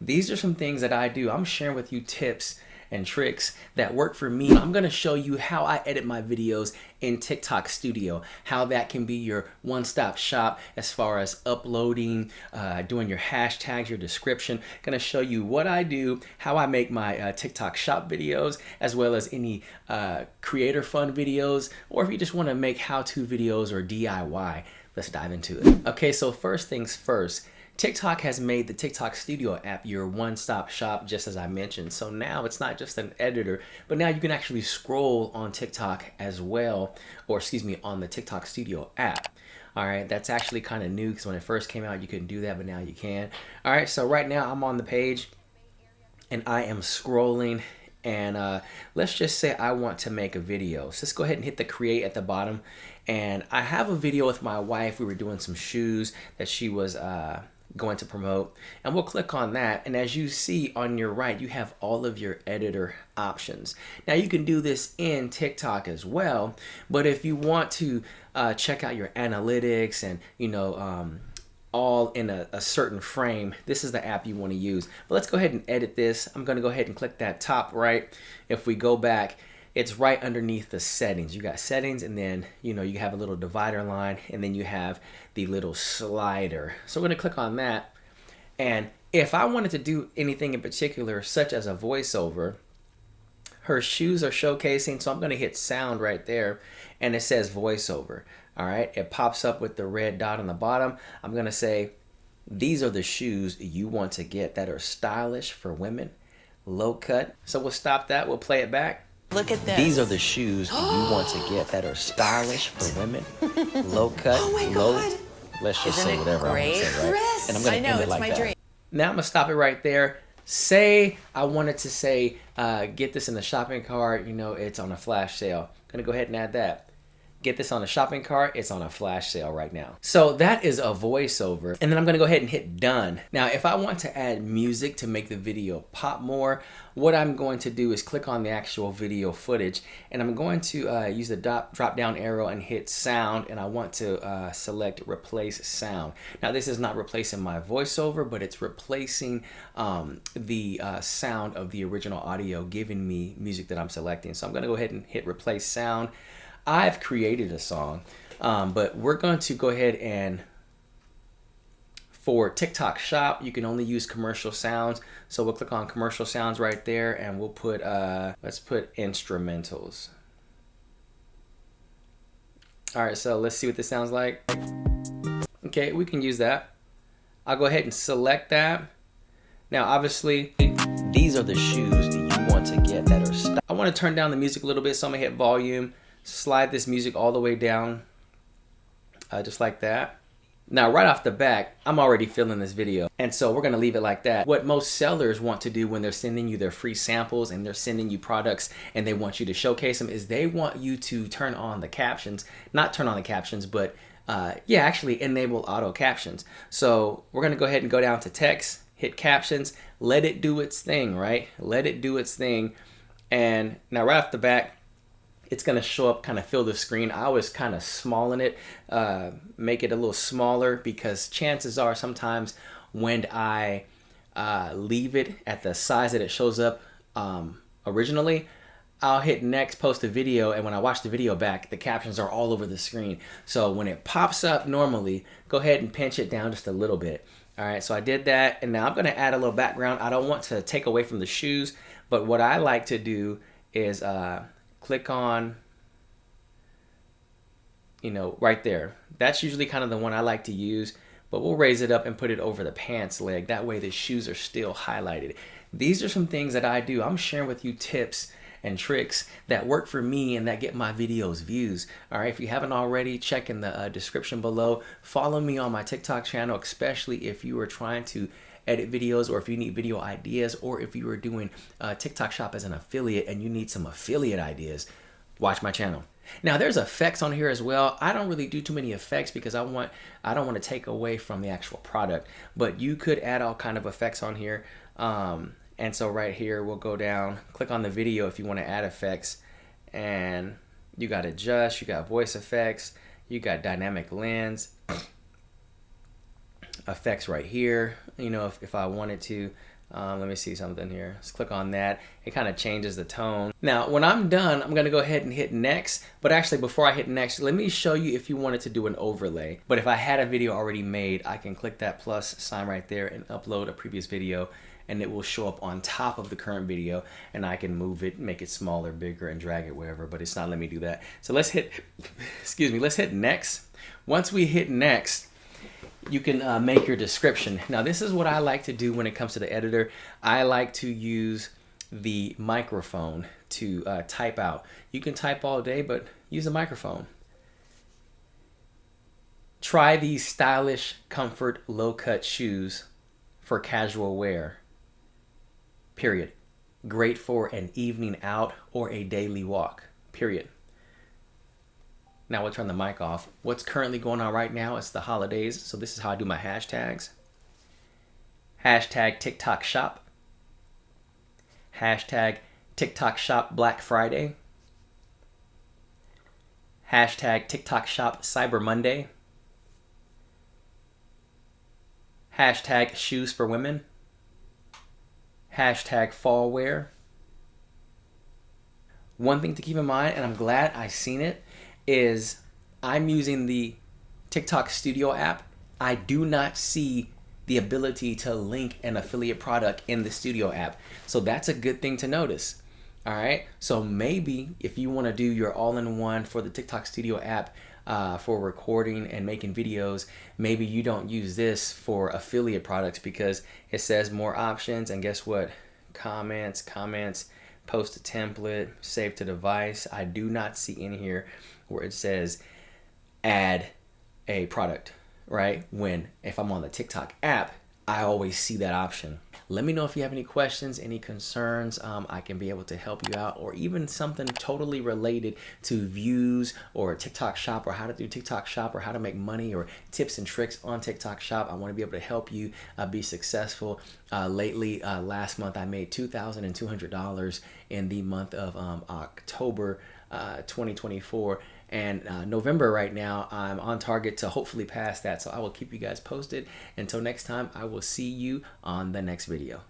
These are some things that I do. I'm sharing with you tips and tricks that work for me. I'm gonna show you how I edit my videos in TikTok Studio, how that can be your one-stop shop as far as uploading, doing your hashtags, your description. Gonna show you what I do, how I make my TikTok shop videos, as well as any creator fun videos, or if you just wanna make how-to videos or DIY. Let's dive into it. Okay, so first things first, TikTok has made the TikTok Studio app your one-stop shop, just as I mentioned. So now it's not just an editor, but now you can actually scroll on TikTok as well, or excuse me, on the TikTok Studio app. All right, that's actually kind of new because when it first came out, you couldn't do that, but now you can. All right, so right now I'm on the page and I am scrolling, and let's just say I want to make a video. So let's go ahead and hit the create at the bottom. And I have a video with my wife. We were doing some shoes that she was going to promote, and we'll click on that, and as you see on your right, you have all of your editor options. Now you can do this in TikTok as well, but if you want to check out your analytics and all in a certain frame, this is the app you want to use. But let's go ahead and edit this. I'm going to go ahead and click that top right. If we go back, it's right underneath the settings. You got settings, and then you have a little divider line, and then you have the little slider. So we're going to click on that, and if I wanted to do anything in particular, such as a voiceover, her shoes are showcasing, so I'm going to hit sound right there, and it says voiceover. All right, it pops up with the red dot on the bottom. I'm going to say, these are the shoes you want to get that are stylish for women, low cut. So we'll stop that. We'll play it back. Look at this. These are the shoes you want to get that are stylish for women, low cut, oh my low. God. Let's just Isn't say whatever I want to say, right? Chris, And I'm going to end it like that. Dream. Now I'm going to stop it right there. Say I wanted to say, get this in the shopping cart. It's on a flash sale. Going to go ahead and add that. Get this on a shopping cart, it's on a flash sale right now. So that is a voiceover, and then I'm gonna go ahead and hit done. Now, if I want to add music to make the video pop more, what I'm going to do is click on the actual video footage, and I'm going to use the drop down arrow and hit sound, and I want to select replace sound. Now, this is not replacing my voiceover, but it's replacing the sound of the original audio, giving me music that I'm selecting. So I'm gonna go ahead and hit replace sound. I've created a song, but we're going to go ahead and, for TikTok Shop, you can only use commercial sounds. So we'll click on commercial sounds right there, and we'll put, let's put instrumentals. All right, so let's see what this sounds like. Okay, we can use that. I'll go ahead and select that. Now, obviously, these are the shoes that you want to get that are I want to turn down the music a little bit, so I'm gonna hit volume. Slide this music all the way down, just like that. Now, right off the bat, I'm already feeling this video, and so we're gonna leave it like that. What most sellers want to do when they're sending you their free samples and they're sending you products and they want you to showcase them is they want you to turn on the captions, not turn on the captions, but yeah, actually enable auto captions. So we're gonna go ahead and go down to text, hit captions, let it do its thing, right? Let it do its thing. And now right off the bat, it's going to show up, kind of fill the screen. I always kind of smallen it, make it a little smaller, because chances are sometimes when I leave it at the size that it shows up originally, I'll hit next, post a video, and when I watch the video back, the captions are all over the screen. So when it pops up normally, go ahead and pinch it down just a little bit. All right, so I did that, and now I'm going to add a little background. I don't want to take away from the shoes, but what I like to do is click on, right there. That's usually kind of the one I like to use, but we'll raise it up and put it over the pants leg. That way the shoes are still highlighted. These are some things that I do. I'm sharing with you tips and tricks that work for me and that get my videos views. All right, if you haven't already, check in the description below. Follow me on my TikTok channel, especially if you are trying to edit videos, or if you need video ideas, or if you are doing TikTok Shop as an affiliate and you need some affiliate ideas, watch my channel. Now, there's effects on here as well. I don't really do too many effects because I don't want to take away from the actual product, but you could add all kind of effects on here. And so right here, we'll go down, click on the video if you want to add effects, and you got adjust, you got voice effects, you got dynamic lens, effects right here. If I wanted to, Let me see something here. Let's click on that. It kind of changes the tone. Now, when I'm done, I'm gonna go ahead and hit next. But actually, before I hit next, let me show you if you wanted to do an overlay. But if I had a video already made, I can click that plus sign right there and upload a previous video, and it will show up on top of the current video, and I can move it, make it smaller, bigger, and drag it wherever, but it's not letting me do that. So let's hit, excuse me, let's hit next. Once we hit next, you can make your description. Now, this is what I like to do when it comes to the editor. I like to use the microphone to type out. You can type all day, but use a microphone. Try these stylish, comfort, low-cut shoes for casual wear. Period. Great for an evening out or a daily walk. Period. Now we'll turn the mic off. What's currently going on right now is the holidays, so this is how I do my hashtags. Hashtag TikTok shop. Hashtag TikTok shop Black Friday. Hashtag TikTok shop Cyber Monday. Hashtag shoes for women. Hashtag fall wear. One thing to keep in mind, and I'm glad I seen it, is I'm using the TikTok Studio app. I do not see the ability to link an affiliate product in the Studio app. So that's a good thing to notice. All right. So maybe if you want to do your all-in-one for the TikTok Studio app for recording and making videos, maybe you don't use this for affiliate products because it says more options. And guess what? Comments, post a template, save to device. I do not see in here where it says add a product, right? When if I'm on the TikTok app, I always see that option. Let me know if you have any questions, any concerns. I can be able to help you out, or even something totally related to views or TikTok shop, or how to do TikTok shop, or how to make money, or tips and tricks on TikTok shop. I want to be able to help you be successful. Lately, last month, I made $2,200 in the month of October 2024. And November right now, I'm on target to hopefully pass that. So I will keep you guys posted. Until next time, I will see you on the next video.